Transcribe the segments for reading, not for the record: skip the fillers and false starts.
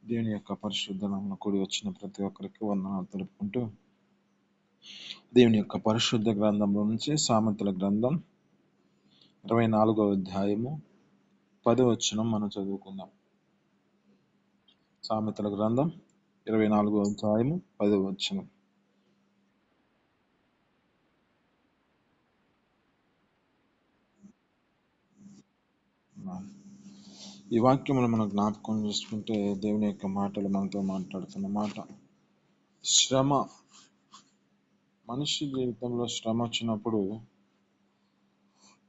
దేవుని యొక్క పరిశుద్ధ నామమున కూడి వచ్చిన ప్రతి ఒక్కరికి వందనాలు తెలుపుకుంటూ దేవుని యొక్క పరిశుద్ధ గ్రంథంలో నుంచి సామెతల గ్రంథం 24వ అధ్యాయము 10వ వచనం మనం చదువుకుందాం. సామెతల గ్రంథం 24వ అధ్యాయము 10వ వచనం. ఈ వాక్యములు మనం జ్ఞాపకం చేసుకుంటే దేవుని యొక్క మాటలు మనతో మాట్లాడుతున్న మాట. శ్రమ, మనిషి జీవితంలో శ్రమ వచ్చినప్పుడు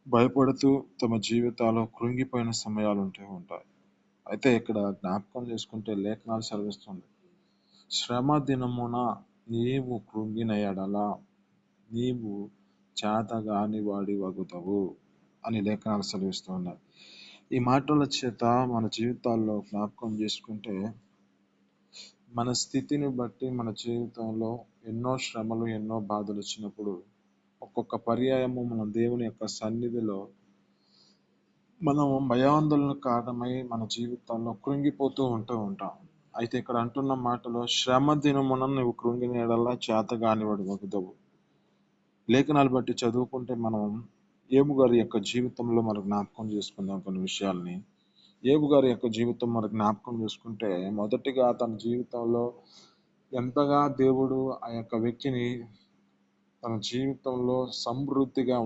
భయపడుతూ తమ జీవితాల్లో కృంగిపోయిన సమయాలు ఉంటాయి. అయితే ఇక్కడ జ్ఞాపకం చేసుకుంటే లేఖనాలు సెలవిస్తుంది, శ్రమ దినమున నీవు కృంగిన ఎడల నీవు చేతగాని వాడి వగుతావు అని లేఖనాలు సెలవిస్తున్నాయి. ఈ మాటల చేత మన జీవితాల్లో జ్ఞాపకం చేసుకుంటే మన స్థితిని బట్టి మన జీవితంలో ఎన్నో శ్రమలు ఎన్నో బాధలు వచ్చినప్పుడు ఒక్కొక్క పర్యాయము మన దేవుని యొక్క సన్నిధిలో మనం భయాందోళన కారణమై మన జీవితాల్లో కృంగిపోతూ ఉంటాం. అయితే ఇక్కడ అంటున్న మాటలో శ్రమ దినమున నువ్వు కృంగిన ఎడల్లా చేతగాని వాడు వగుదవు. లేఖనాలు బట్టి చదువుకుంటే మనం ఏబు గారి యొక్క జీవితంలో మనం జ్ఞాపకం చేసుకుందాం కొన్ని విషయాల్ని. ఏబు గారి యొక్క జీవితం మనం జ్ఞాపకం చేసుకుంటే మొదటిగా తన జీవితంలో ఎంతగా దేవుడు ఆ యొక్క వ్యక్తిని తన జీవితంలో సమృద్ధిగా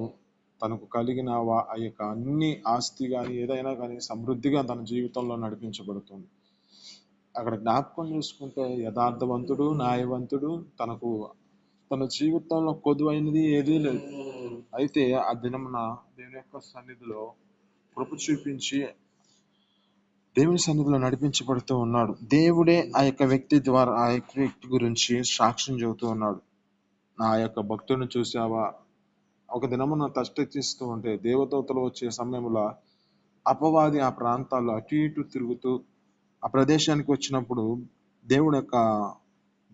తనకు కలిగిన ఆ యొక్క అన్ని ఆస్తి కానీ ఏదైనా కానీ సమృద్ధిగా తన జీవితంలో నడిపించబడుతుంది. అక్కడ జ్ఞాపకం చేసుకుంటే యథార్థవంతుడు, న్యాయవంతుడు, తన జీవితంలో కొదువైనది ఏదీ లేదు. అయితే ఆ దినమున దేవుని యొక్క సన్నిధిలో కృప చూపించి దేవుని సన్నిధిలో నడిపించబడుతూ ఉన్నాడు. దేవుడే ఆ యొక్క వ్యక్తి ద్వారా ఆ యొక్క వ్యక్తి గురించి సాక్ష్యం చెబుతూ ఉన్నాడు. నా యొక్క భక్తుడిని చూసావా, ఒక దినమున తష్టెచ్చిస్తూ ఉంటే దేవదూతలు వచ్చే సమయంలో అపవాది ఆ ప్రాంతాల్లో అటు ఇటు తిరుగుతూ ఆ ప్రదేశానికి వచ్చినప్పుడు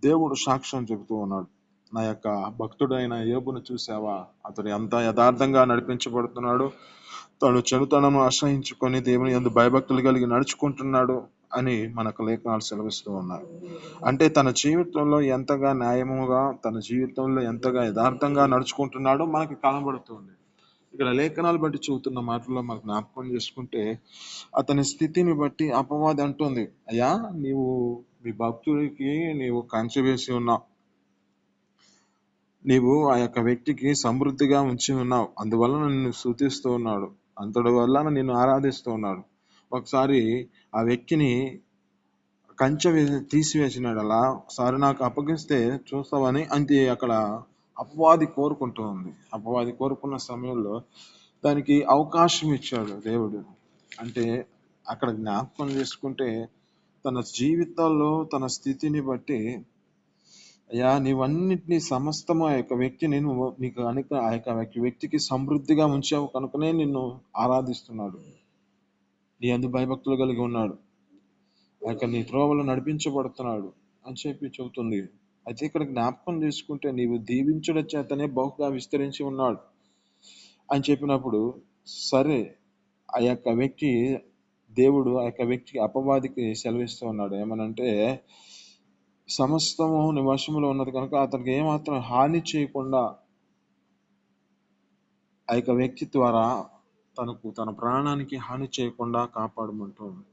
దేవుడు సాక్ష్యం చెబుతూ ఉన్నాడు, నా యొక్క భక్తుడైన యోబును చూసావా, అతడు ఎంత యథార్థంగా నడిపించబడుతున్నాడు, తను చెడుతనము ఆశ్రయించుకొని దేవుని యందు భయభక్తులు కలిగి నడుచుకుంటున్నాడు అని మనకు లేఖనాలు సెలవిస్తూ ఉన్నాయి. అంటే తన జీవితంలో ఎంతగా న్యాయముగా, తన జీవితంలో ఎంతగా యథార్థంగా నడుచుకుంటున్నాడో మనకి కనబడుతుంది. ఇక్కడ లేఖనాలు బట్టి చూస్తున్న మాటల్లో మనకు జ్ఞాపకం చేసుకుంటే అతని స్థితిని బట్టి అపవాది అంటుంది, అయ్యా నీవు మీ భక్తుడికి నీవు కంచె వేసి ఉన్నావు, నీవు ఆ యొక్క వ్యక్తికి సమృద్ధిగా ఉంచి ఉన్నావు, అందువలన నిన్ను స్తుతిస్తూ ఉన్నాడు, అంతటి వలన నిన్ను ఆరాధిస్తూ ఉన్నాడు. ఒకసారి ఆ వ్యక్తిని కంచె తీసివేసినాడు, అలా ఒకసారి నాకు అప్పగిస్తే చూస్తావని అంటే అక్కడ అపవాది కోరుకుంటూ ఉంది. అపవాది కోరుకున్న సమయంలో దానికి అవకాశం ఇచ్చాడు దేవుడు. అంటే అక్కడ జ్ఞాపకం చేసుకుంటే తన జీవితంలో తన స్థితిని బట్టి, అయ్యా నీవన్నిటినీ సమస్తము ఆ యొక్క వ్యక్తిని నువ్వు నీకు ఆ యొక్క వ్యక్తికి సమృద్ధిగా ఉంచావు కనుకనే నిన్ను ఆరాధిస్తున్నాడు, నీ అందు భయభక్తులు కలిగి ఉన్నాడు, ఆ యొక్క నీ త్రోవలో నడిపించబడుతున్నాడు అని చెప్పి చెబుతుంది. అయితే ఇక్కడ జ్ఞాపకం చేసుకుంటే నీవు దీవించడం చేతనే బహుగా విస్తరించి ఉన్నాడు అని చెప్పినప్పుడు, సరే ఆ యొక్క వ్యక్తి దేవుడు ఆ యొక్క వ్యక్తికి అపవాదికి సెలవిస్తూ ఉన్నాడు, ఏమనంటే సమస్తము నీ వశములో ఉన్నది కనుక అతనికి ఏమాత్రం హాని చేయకుండా ఆ యొక్క వ్యక్తి ద్వారా తన ప్రాణానికి హాని చేయకుండా కాపాడమంటుంది.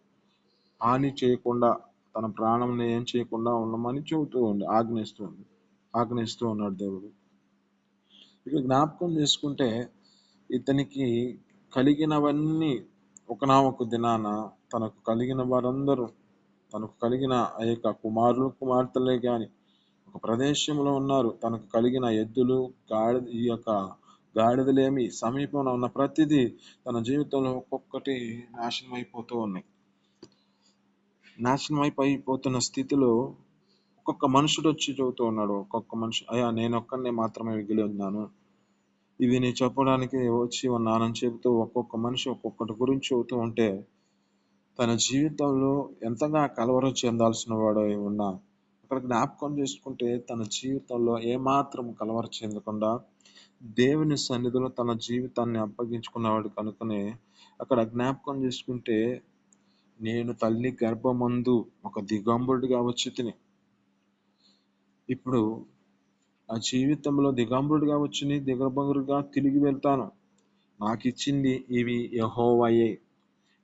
హాని చేయకుండా తన ప్రాణంని ఏం చేయకుండా ఉండమని చెబుతూ ఉంది, ఆజ్ఞిస్తూ ఉన్నాడు దేవుడు. ఇక జ్ఞాపకం చేసుకుంటే ఇతనికి కలిగినవన్నీ ఒకనామొక దినాన తనకు కలిగిన వారందరూ, తనకు కలిగిన ఆ యొక్క కుమారులు కుమార్తెలే కానీ ఒక ప్రదేశంలో ఉన్నారు, తనకు కలిగిన ఎద్దులు ఈ యొక్క గాడిదలేమి సమీపంలో ఉన్న ప్రతిదీ తన జీవితంలో ఒక్కొక్కటి నాశనం అయిపోతూ ఉన్నాయి. నాశనం అయిపోతున్న స్థితిలో ఒక్కొక్క మనుషుడు వచ్చి చెబుతూ ఉన్నాడు, ఒక్కొక్క మనిషి, అయ్యా నేను ఒక్కనే మాత్రమే మిగిలి ఉన్నాను, ఇవి నేను చెప్పడానికి వచ్చి ఉన్నానని చెబుతూ ఒక్కొక్క మనిషి ఒక్కొక్కటి గురించి చెబుతూ ఉంటే తన జీవితంలో ఎంతగా కలవరం చెందాల్సిన వాడు ఉన్నా అక్కడ జ్ఞాపకం చేసుకుంటే తన జీవితంలో ఏమాత్రం కలవరం చెందకుండా దేవుని సన్నిధిలో తన జీవితాన్ని అప్పగించుకున్నవాడు కనుకనే అక్కడ జ్ఞాపకం చేసుకుంటే నేను తల్లి గర్భమందు ఒక దిగంబరుడిగా వచ్చి తిని ఇప్పుడు ఆ జీవితంలో దిగంబరుడిగా వచ్చి దిగంబరుడిగా తిరిగి వెళ్తాను. నాకు ఇచ్చింది ఇవి యెహోవాయే.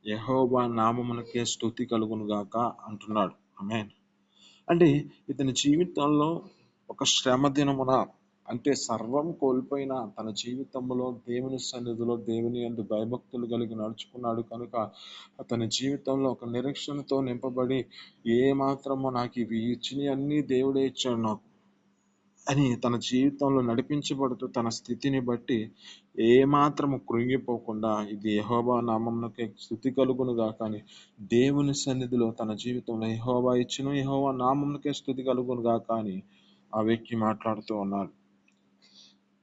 యెహోవా నామమునకే స్తుతి కలుగును గాక అంటున్నాడు. ఆమేన్. అంటే ఇతని జీవితంలో ఒక శ్రమ దినమున, అంటే సర్వం కోల్పోయిన తన జీవితంలో దేవుని సన్నిధిలో దేవుని యందు భయభక్తులు కలిగి నడుచుకున్నాడు కనుక అతని జీవితంలో ఒక నిరీక్షణతో నింపబడి, ఏ మాత్రమో నాకు ఇవి ఇచ్చినవి అన్నీ దేవుడే ఇచ్చాడు నాకు అని తన జీవితంలో నడిపించబడుతూ తన స్థితిని బట్టి ఏమాత్రము కృంగిపోకుండా ఇది యెహోవా నామమునకే స్తుతి కలుగునుగా కానీ దేవుని సన్నిధిలో తన జీవితంలో యెహోవా ఇచ్చును, యెహోవా నామమునకే స్తుతి కలుగునుగా కానీ ఆ వ్యక్తి మాట్లాడుతూ ఉన్నాడు.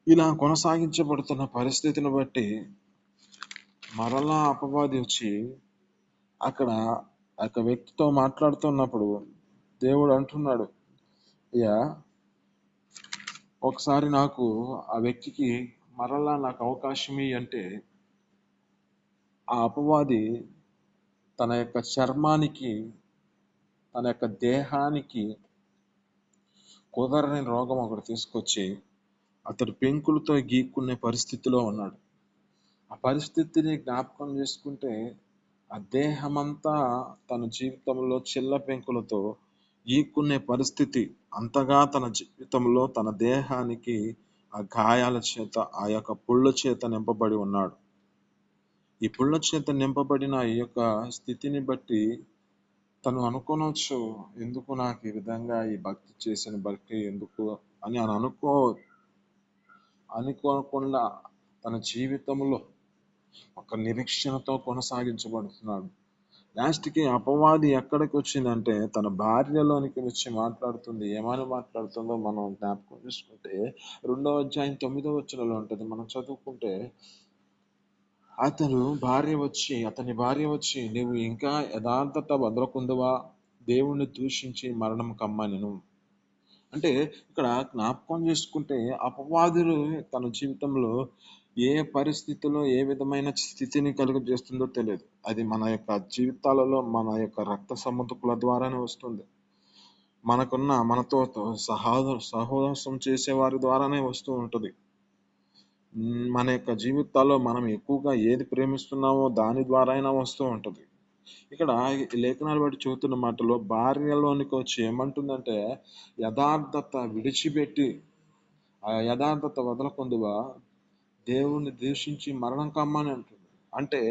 ఇలా కొనసాగించబడుతున్న పరిస్థితిని బట్టి మరలా అపవాది వచ్చి అక్కడ ఆ యొక్క వ్యక్తితో మాట్లాడుతున్నప్పుడు దేవుడు అంటున్నాడు, అయ్యా ఒకసారి నాకు ఆ వ్యక్తికి మరలా నాకు అవకాశం ఇయ్యి అంటే ఆ అపవాది తన యొక్క చర్మానికి, తన యొక్క దేహానికి కుదరని రోగం ఒకటి తీసుకొచ్చి అతడు పెంకులతో గీక్కునే పరిస్థితిలో ఉన్నాడు. ఆ పరిస్థితిని జ్ఞాపకం చేసుకుంటే ఆ దేహమంతా తన జీవితంలో చిల్ల పెంకులతో గీక్కునే పరిస్థితి, అంతగా తన జీవితంలో తన దేహానికి ఆ గాయాల చేత, ఆ యొక్క పుళ్ళ చేత నింపబడి ఉన్నాడు. ఈ పుళ్ళ చేత నింపబడిన ఈ యొక్క స్థితిని బట్టి తను అనుకోనొచ్చు, ఎందుకు నాకు ఈ విధంగా ఈ భక్తి చేసిన భక్తి ఎందుకు అని అనుకోకుండా తన జీవితంలో ఒక నిరీక్షణతో కొనసాగించబడుతున్నాడు. లాస్ట్కి అపవాది ఎక్కడికి వచ్చిందంటే తన భార్యలోనికి వచ్చి మాట్లాడుతుంది. ఏమని మాట్లాడుతుందో మనం జ్ఞాపకం చేసుకుంటే 2వ అధ్యాయం 9వ వచనంలో ఉంటుంది. మనం చదువుకుంటే అతని భార్య వచ్చి నీవు ఇంకా యథార్థత వదలకుందువా, దేవుణ్ణి దూషించి మరణం కమ్మనెను. అంటే ఇక్కడ జ్ఞాపకం చేసుకుంటే అపవాదులు తన జీవితంలో ఏ పరిస్థితిలో ఏ విధమైన స్థితిని కలుగజేస్తుందో తెలియదు. అది మన యొక్క జీవితాలలో మన యొక్క రక్త సంబంధికుల ద్వారానే వస్తుంది. మనతో సహవాసం చేసే వారి ద్వారానే వస్తూ ఉంటుంది. మన యొక్క జీవితాల్లో మనం ఎక్కువగా ఏది ప్రేమిస్తున్నామో దాని ద్వారా అయినా వస్తూ ఉంటుంది. ఇక్కడ లేఖనాలు బట్టి చూస్తున్న మాటలో భార్యలోనికి వచ్చి ఏమంటుందంటే యథార్థత విడిచిపెట్టి ఆ యథార్థత వదలకుందువా, దేవుణ్ణి దూషించి మరణం కమ్మని అంటుంది. అంటే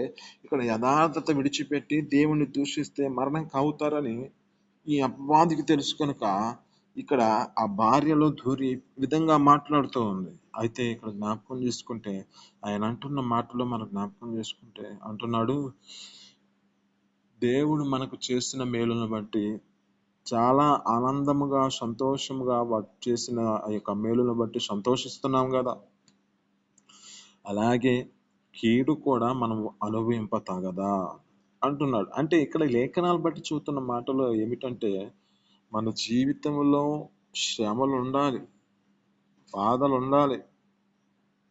ఇక్కడ యథార్థత విడిచిపెట్టి దేవుణ్ణి దూషిస్తే మరణం కవుతారని ఈ అపవాదికి తెలుసు కనుక ఇక్కడ ఆ భార్యలో దూరి విధంగా మాట్లాడుతూ ఉంది. అయితే ఇక్కడ జ్ఞాపకం చేసుకుంటే ఆయన అంటున్న మాటలో మనం జ్ఞాపకం చేసుకుంటే అంటున్నాడు, దేవుడు మనకు చేసిన మేలును బట్టి చాలా ఆనందముగా సంతోషముగా చేసిన ఆ యొక్క మేలును బట్టి సంతోషిస్తున్నాం కదా, అలాగే కీడు కూడా మనం అనుభవింపతగదా అంటున్నాడు. అంటే ఇక్కడ లేఖనాలు బట్టి చూస్తున్న మాటలో ఏమిటంటే మన జీవితంలో శ్రమలు ఉండాలి, బాధలు ఉండాలి.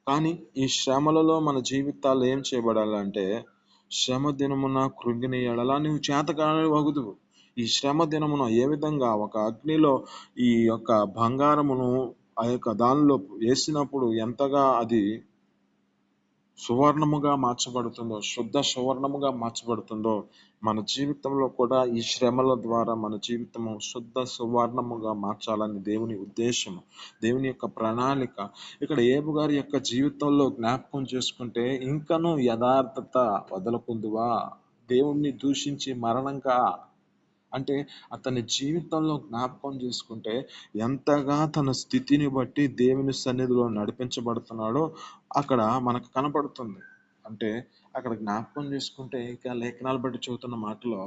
కానీ ఈ శ్రమలలో మన జీవితాలు ఏం చేయబడాలంటే శ్రమ దినమున కృంగిన ఎడల నువ్వు చేతకాని వగుదువు. ఈ శ్రమ దినమున ఏ విధంగా ఒక అగ్నిలో ఈ యొక్క బంగారమును ఆ యొక్క దానిలో వేసినప్పుడు ఎంతగా అది సువర్ణముగా మార్చబడుతుందో, శుద్ధ సువర్ణముగా మార్చబడుతుందో మన జీవితంలో కూడా ఈ శ్రమల ద్వారా మన జీవితము శుద్ధ సువర్ణముగా మార్చాలని దేవుని ఉద్దేశము, దేవుని యొక్క ప్రణాళిక. ఇక్కడ ఏబు గారి యొక్క జీవితంలో జ్ఞాపకం చేసుకుంటే ఇంకనూ యథార్థత వదలకుందువా, దేవుణ్ణి దూషించి మరణంగా, అంటే అతని జీవితంలో జ్ఞాపకం చేసుకుంటే ఎంతగా తన స్థితిని బట్టి దేవుని సన్నిధిలో నడిపించబడుతున్నాడో అక్కడ మనకు కనపడుతుంది. అంటే అక్కడ జ్ఞాపకం చేసుకుంటే ఇక లేఖనాలు బట్టి చదువుతున్న మాటలో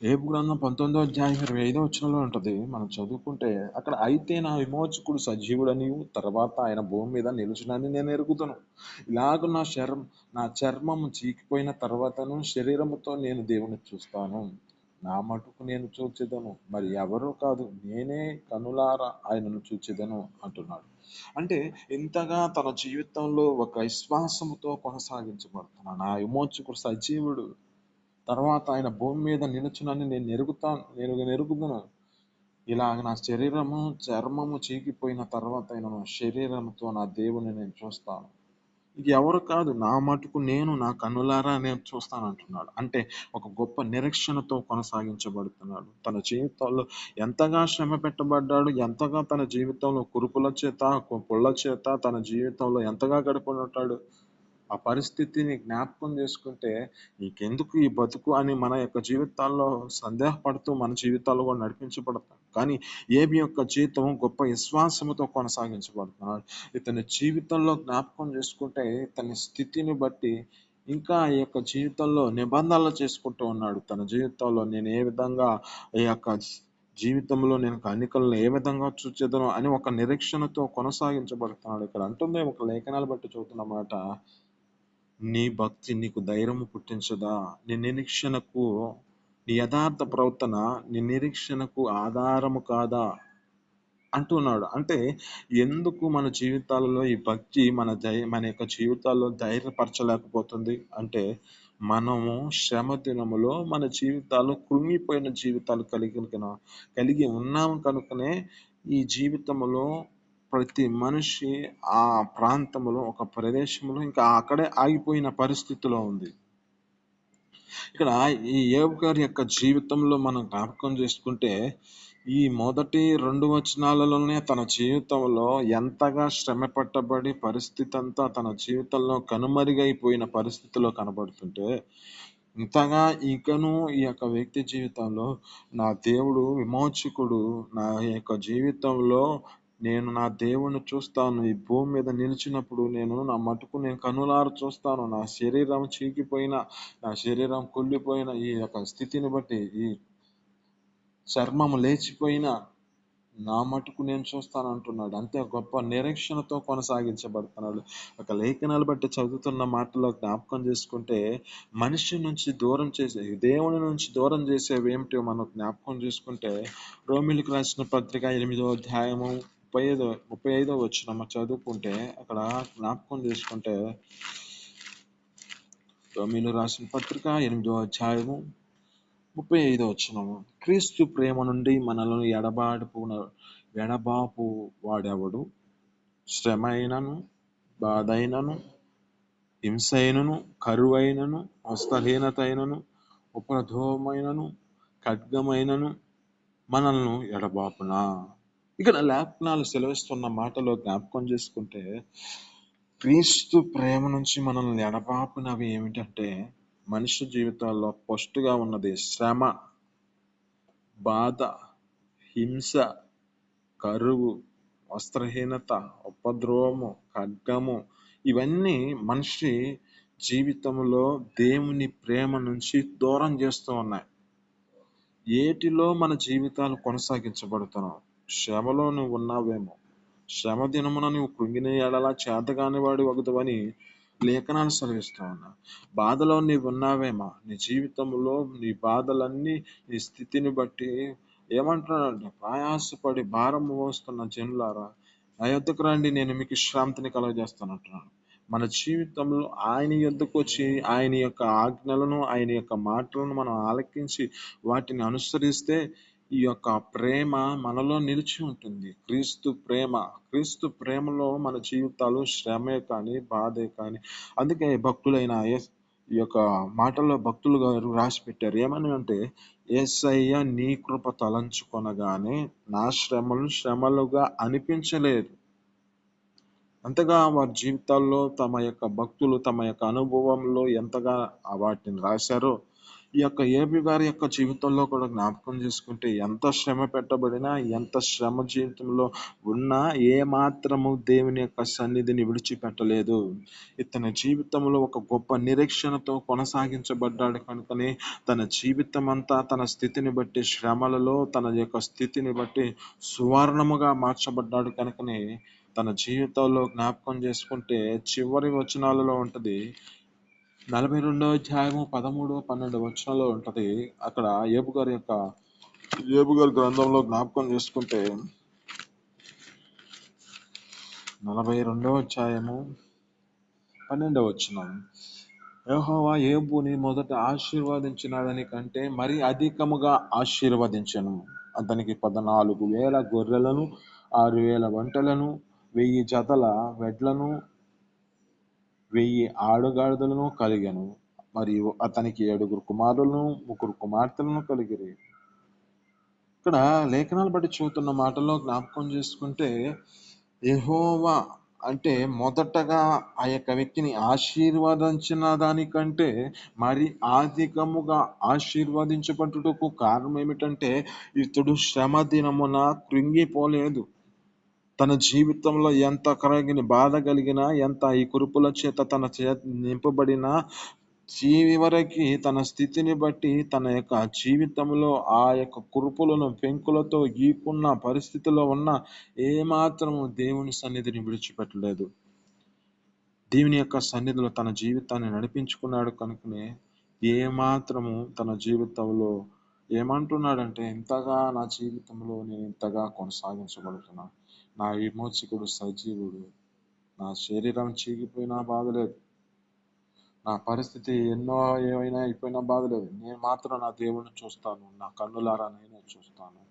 ఏబు గ్రంథం 19వ అధ్యాయం 25వ వచనంలో ఉంటుంది. మనం చదువుకుంటే అక్కడ అయితే నా విమోచకుడు సజీవుడని తర్వాత ఆయన భూమి మీద నిలుచునని నేను ఎరుగుతాను. ఇలాగ నా చర్మం చీకిపోయిన తర్వాతను శరీరముతో నేను దేవుని చూస్తాను. నా మటుకు నేను చూచెదను, మరి ఎవరో కాదు, నేనే కనులారా ఆయనను చూచెదను అంటున్నాడు. అంటే ఇంతగా తన జీవితంలో ఒక విశ్వాసముతో కొనసాగించబడుతున్నాడు. నా విమోచకుడు సజీవుడు, తర్వాత ఆయన భూమి మీద నిలుచునని నేను ఎరుగుదును. ఇలాగ నా శరీరము చర్మము చీకిపోయిన తర్వాత ఆయన శరీరంతో నా దేవుని నేను చూస్తాను. ఇది ఎవరు కాదు, నా మటుకు నేను నా కన్నులారా నేను చూస్తానంటున్నాడు. అంటే ఒక గొప్ప నిరీక్షణతో కొనసాగించబడుతున్నాడు. తన జీవితంలో ఎంతగా శ్రమ పెట్టబడ్డాడు, ఎంతగా తన జీవితంలో కురుపుల చేత పుల్ల చేత తన జీవితంలో ఎంతగా గడిపి ఉంటాడు. ఆ పరిస్థితిని జ్ఞాపకం చేసుకుంటే నీకెందుకు ఈ బతుకు అని మన యొక్క జీవితాల్లో సందేహపడుతూ మన జీవితాల్లో కూడా నడిపించబడతాం. కానీ ఏబి యొక్క జీవితం గొప్ప విశ్వాసముతో కొనసాగించబడుతున్నాడు. ఇతని జీవితంలో జ్ఞాపకం చేసుకుంటే తన స్థితిని బట్టి ఇంకా ఈ యొక్క జీవితంలో నిబంధనలు చేసుకుంటూ ఉన్నాడు. తన జీవితంలో నేను ఏ విధంగా ఈ యొక్క జీవితంలో నేను కన్నికలను ఏ విధంగా చూచేదను అని ఒక నిరీక్షణతో కొనసాగించబడుతున్నాడు. ఇక్కడ అంటుంది ఒక లేఖనాలు బట్టి చూస్తున్న మాట, నీ భక్తి నీకు ధైర్యము పుట్టించదా, నీ నిరీక్షణకు నీ యథార్థ ప్రవర్తన నీ నిరీక్షణకు ఆధారము కాదా అంటున్నాడు. అంటే ఎందుకు మన జీవితాలలో ఈ భక్తి మన యొక్క జీవితాల్లో ధైర్యపరచలేకపోతుంది అంటే, మనము శ్రమ దినములో మన జీవితాలు కృంగిపోయిన జీవితాలు కలిగి ఉన్నాము కనుకనే ఈ జీవితంలో ప్రతి మనిషి ఆ ప్రాంతంలో ఒక ప్రదేశంలో ఇంకా అక్కడే ఆగిపోయిన పరిస్థితిలో ఉంది. ఇక్కడ ఈ యోబు గారి యొక్క జీవితంలో మనం జ్ఞాపకం చేసుకుంటే ఈ మొదటి 2 వచనాలలోనే తన జీవితంలో ఎంతగా శ్రమ పట్టబడి పరిస్థితి అంతా తన జీవితంలో కనుమరుగైపోయిన పరిస్థితిలో కనబడుతుంటే, ఇంతగా ఇంకను ఈ యొక్క వ్యక్తి జీవితంలో నా దేవుడు విమోచకుడు, నా యొక్క జీవితంలో నేను నా దేవుణ్ణి చూస్తాను, ఈ భూమి మీద నిలిచినప్పుడు నేను నా మటుకు నేను కనులారా చూస్తాను, నా శరీరం చీకిపోయిన, నా శరీరం కుళ్ళిపోయిన ఈ యొక్క స్థితిని బట్టి, ఈ చర్మము లేచిపోయిన నా మటుకు నేను చూస్తాను అంటున్నాడు. అంతే గొప్ప నిరీక్షణతో కొనసాగించబడుతున్నాడు. ఒక లేఖనాలు బట్టి చదువుతున్న మాటలో జ్ఞాపకం చేసుకుంటే, మనిషి నుంచి దూరం చేసే దేవుని నుంచి దూరం చేసేవి ఏమిటో మనం జ్ఞాపకం చేసుకుంటే, రోమిలకు రాసిన పత్రిక 8వ అధ్యాయము 35వ వచనం చదువుకుంటే అక్కడ జ్ఞాపకం చేసుకుంటే, రోమిలు రాసిన పత్రిక 8వ అధ్యాయము 35వ వచనము, క్రీస్తు ప్రేమ నుండి మనలను ఎడబాపు వాడెవడు, శ్రమ అయినను, బాధ అయినను, హింస అయినను, కరువైనను, వస్త్రహీనత అయినను, ఉపద్రవమైనను, ఖడ్గమైనను మనల్ని ఎడబాపునా. ఇక్కడ లేఖనాలు సెలవిస్తున్న మాటలో జ్ఞాపకం చేసుకుంటే, క్రీస్తు ప్రేమ నుంచి మనల్ని ఎడబాపినవి ఏమిటంటే, మనిషి జీవితాల్లో ఫస్ట్గా ఉన్నది శ్రమ, బాధ, హింస, కరువు, వస్త్రహీనత, ఉపద్రవము, ఖడ్గము. ఇవన్నీ మనిషి జీవితంలో దేవుని ప్రేమ నుంచి దూరం చేస్తూ ఉన్నాయి. ఏటిలో మన జీవితాలు కొనసాగించబడుతున్నావు? శ్రమలో నువ్వు ఉన్నావేమో, శ్రమ దినమున నువ్వు కృంగిన ఎడలా చేతగాని వాడి వగుదవని లేఖనాలు సెలవిస్తూ ఉన్నా. బాధలో నీవు ఉన్నావేమో, నీ జీవితంలో నీ బాధలన్నీ నీ స్థితిని బట్టి ఏమంటున్నాడంటే, ప్రయాసపడి భారం మోస్తున్న జనులారా నా యొద్దకు రండి, నేను మీకు విశ్రాంతిని కలుగజేస్తాను అంటున్నాను. మన జీవితంలో ఆయన యొద్దకు వచ్చి ఆయన యొక్క ఆజ్ఞలను, ఆయన యొక్క మాటలను మనం ఆలకించి వాటిని అనుసరిస్తే ఈ యొక్క ప్రేమ మనలో నిలిచి ఉంటుంది. క్రీస్తు ప్రేమలో మన జీవితాలు శ్రమే కానీ బాధే కానీ. అందుకే భక్తులైన ఈ యొక్క మాటల్లో భక్తులు గారు రాసి పెట్టారు ఏమని అంటే, యేసయ్య నీ కృప తలంచుకొనగానే నా శ్రమలుగా అనిపించలేదు. అంతగా వారి జీవితాల్లో తమ యొక్క భక్తులు తమ యొక్క అనుభవంలో ఎంతగా వాటిని రాశారో, ఈ యొక్క ఏబి గారి యొక్క జీవితంలో కూడా జ్ఞాపకం చేసుకుంటే, ఎంత శ్రమ పెట్టబడినా, ఎంత శ్రమ జీవితంలో ఉన్నా ఏ మాత్రము దేవుని యొక్క సన్నిధిని విడిచిపెట్టలేదు. ఇతని జీవితంలో ఒక గొప్ప నిరీక్షణతో కొనసాగించబడ్డాడు కనుకనే తన జీవితం అంతా తన స్థితిని బట్టి, శ్రమలలో తన యొక్క స్థితిని బట్టి సువర్ణముగా మార్చబడ్డాడు కనుకనే తన జీవితంలో జ్ఞాపకం చేసుకుంటే చివరి వచనాలలో ఉంటది, 42వ అధ్యాయము 13, 12 వచనంలో ఉంటది. అక్కడ ఏబు గారి గ్రంథంలో జ్ఞాపకం చేసుకుంటే 42వ అధ్యాయము 12వ వచనం, యెహోవా యోబుని మొదట ఆశీర్వదించినదని కంటే మరి అధికముగా ఆశీర్వదించెను. అతనికి 14,000 గొర్రెలను, 6,000 ఒంటెలను, 1000 జతల వెడ్లను, 1000 ఆడుగాడిదలను కలిగెను. మరియు అతనికి 7 కుమారులను, 3 కుమార్తెలను కలిగిరి. ఇక్కడ లేఖనాలు బట్టి చూస్తున్న మాటల్లో జ్ఞాపకం చేసుకుంటే, యెహోవా అంటే మొదటగా ఆ యొక్క వ్యక్తిని ఆశీర్వదించిన దానికంటే మరి అధికముగా ఆశీర్వదించబడుటకు కారణం ఏమిటంటే, ఇతడు శ్రమ దినమున కృంగిపోలేదు. తన జీవితంలో ఎంత బాధ కలిగినా, ఎంత ఈ కురుపుల చేత తన నింపబడినా, చివరికి తన స్థితిని బట్టి తన యొక్క జీవితంలో ఆ యొక్క కురుపులను పెంకులతో గీకున్న పరిస్థితిలో ఉన్న ఏమాత్రము దేవుని సన్నిధిని విడిచిపెట్టలేదు. దేవుని యొక్క సన్నిధిలో తన జీవితాన్ని నడిపించుకున్నాడు. కనుకనే ఏమాత్రము తన జీవితంలో ఏమంటున్నాడంటే, ఇంతగా నా జీవితంలో నేను ఇంతగా కొనసాగించబడుతున్నాను. నా విమోచకుడు సజీవుడు. నా శరీరం చీగిపోయినా బాధలేదు, నా పరిస్థితి ఏమైనా అయిపోయినా బాధలేదు, నేను మాత్రం నా దేవుణ్ణి చూస్తాను. నా కన్నులారా నేనే చూస్తాను.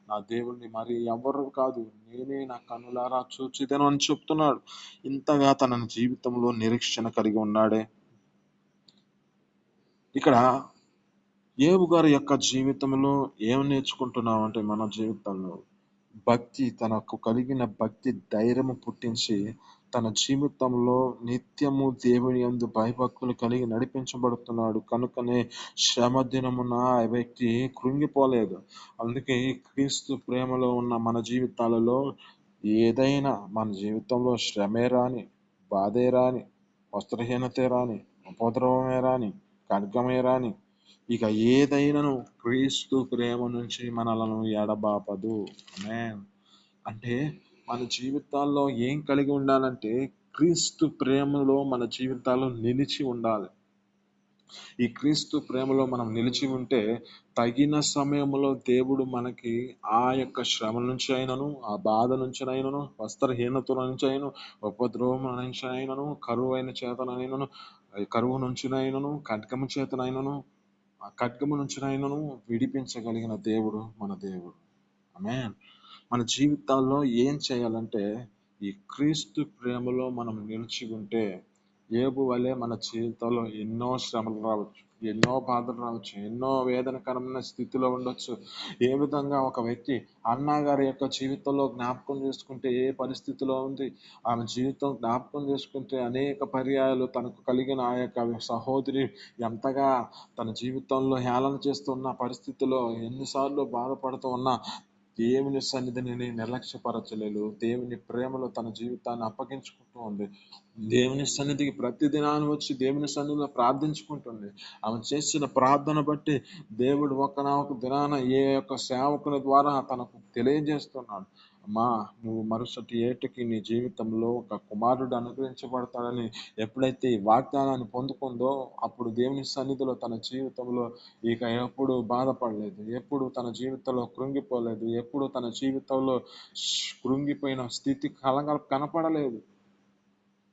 నా దేవుణ్ణి మరి ఎవరు కాదు, నేనే నా కన్నులారా చూచిదను అని చెప్తున్నాడు. ఇంతగా తన జీవితంలో నిరీక్షణ కలిగి ఉన్నాడే. ఇక్కడ యోబు గారి యొక్క జీవితంలో ఏం నేర్చుకుంటున్నాం అంటే, మన జీవితంలో భక్తి, తనకు కలిగిన భక్తి ధైర్యము పుట్టించి తన జీవితంలో నిత్యము దేవుని యందు భయభక్తులు కలిగి నడిపించబడుతున్నాడు. కనుకనే శ్రమ దినమున ఆ వ్యక్తి కృంగిపోలేదు. అందుకే క్రీస్తు ప్రేమలో ఉన్న మన జీవితాలలో ఏదైనా మన జీవితంలో శ్రమే రాని, బాధే రాని, వస్త్రహీనతే రాని, ఉపద్రవమే రాని, ఖడ్గమే రాని, ఇక ఏదైనాను క్రీస్తు ప్రేమ నుంచి మనలను ఎడబాపదు. ఆమేన్. అంటే మన జీవితాల్లో ఏం కలిగి ఉండాలంటే, క్రీస్తు ప్రేమలో మన జీవితాల్లో నిలిచి ఉండాలి. ఈ క్రీస్తు ప్రేమలో మనం నిలిచి ఉంటే తగిన సమయంలో దేవుడు మనకి ఆ యొక్క శ్రమ నుంచి అయినను, ఆ బాధ నుంచి అయినను, వస్త్రహీనత నుంచి అయినను, ఉపద్రవం నుంచి అయినను, కరువు నుంచినైనను, ఖడ్గము చేతనైనను, ఆ ఖడ్గము నుంచినైనను విడిపించగలిగిన దేవుడు మన దేవుడు. ఆమేన్. మన జీవితాల్లో ఏం చేయాలంటే, ఈ క్రీస్తు ప్రేమలో మనం నిలిచి ఉంటే యోబు వలె మన జీవితంలో ఎన్నో శ్రమలు రావచ్చు, ఎన్నో బాధలు రావచ్చు, ఎన్నో వేదనకరమైన స్థితిలో ఉండొచ్చు. ఏ విధంగా ఒక వ్యక్తి అన్నా గారి యొక్క జీవితంలో జ్ఞాపకం చేసుకుంటే ఏ పరిస్థితిలో ఉంది, ఆమె జీవితం జ్ఞాపకం చేసుకుంటే అనేక పర్యాయాలు తనకు కలిగిన ఆ యొక్క సహోదరి ఎంతగా తన జీవితంలో హేళన చేస్తున్న పరిస్థితిలో ఎన్నిసార్లు బాధపడుతూ ఉన్నా దేవుని సన్నిధిని నిర్లక్ష్యపరచలేదు. దేవుని ప్రేమలో తన జీవితాన్ని అప్పగించుకుంటూ ఉంది. దేవుని సన్నిధికి ప్రతి దినాన్ని వచ్చి దేవుని సన్నిధిలో ప్రార్థించుకుంటుంది. ఆమె చేసిన ప్రార్థన బట్టి దేవుడు ఒక దినాన ఏ యొక్క సేవకుని ద్వారా తనకు తెలియజేస్తున్నాడు, అమ్మా నువ్వు మరుసటి ఏటికి నీ జీవితంలో ఒక కుమారుడు అనుగ్రహించబడతాడని ఎప్పుడైతే ఈ వాగ్దానాన్ని పొందుకుందో, అప్పుడు దేవుని సన్నిధిలో తన జీవితంలో ఇక ఎప్పుడు బాధపడలేదు, ఎప్పుడు తన జీవితంలో కృంగిపోలేదు, ఎప్పుడు తన జీవితంలో కృంగిపోయిన స్థితి కనపడలేదు.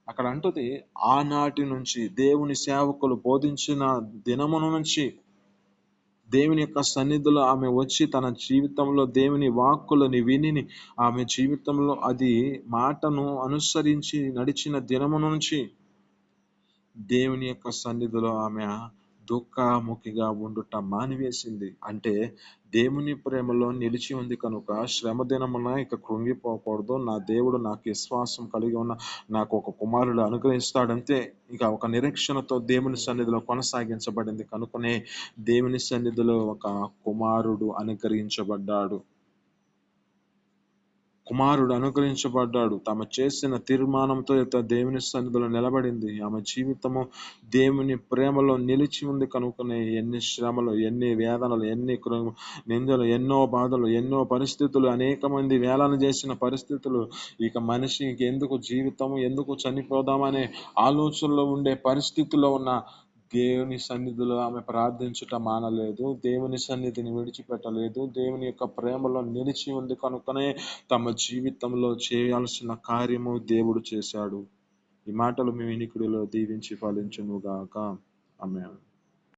అక్కడ అంటుంది, ఆనాటి నుంచి దేవుని సేవకులు బోధించిన దినమున నుంచి దేవుని యొక్క సన్నిధిలో ఆమె వచ్చి తన జీవితంలో దేవుని వాక్కులని విని ఆమె జీవితంలో అది మాటను అనుసరించి నడిచిన దినము నుంచి దేవుని యొక్క సన్నిధిలో ఆమె దుఃఖముఖిగా ఉండుట మానివేసింది. అంటే దేవుని ప్రేమలో నిలిచి ఉంది కనుక శ్రమ దినమున ఇక కృంగిపోకూడదు, నా దేవుడు నాకు విశ్వాసం కలిగి ఉన్న నాకు ఒక కుమారుడు అనుగ్రహిస్తాడంటే ఇక ఒక నిరీక్షణతో దేవుని సన్నిధిలో కొనసాగించబడింది. కనుకనే దేవుని సన్నిధిలో ఒక కుమారుడు అనుగ్రహించబడ్డాడు. తమ చేసిన తీర్మానంతో దేవుని సన్నిధిలో నిలబడింది. ఆమె జీవితము దేవుని ప్రేమలో నిలిచి ఉంది కనుకనే ఎన్ని శ్రమలు, ఎన్ని వేదనలు, ఎన్ని నిందలు, ఎన్నో బాధలు, ఎన్నో పరిస్థితులు, అనేక మంది వేలన చేసిన పరిస్థితులు, ఇక మనిషికి ఎందుకు జీవితము, ఎందుకు చనిపోదామనే ఆలోచనలో ఉండే పరిస్థితుల్లో ఉన్న దేవుని సన్నిధిలో ఆమె ప్రార్థించుట మానలేదు, దేవుని సన్నిధిని విడిచిపెట్టలేదు, దేవుని యొక్క ప్రేమలో నిలిచి ఉంది కనుకనే తమ జీవితంలో చేయాల్సిన కార్యము దేవుడు చేశాడు. ఈ మాటలు మీ వినికిడిలో దీవించి ఫలించును గాక. ఆమేన్.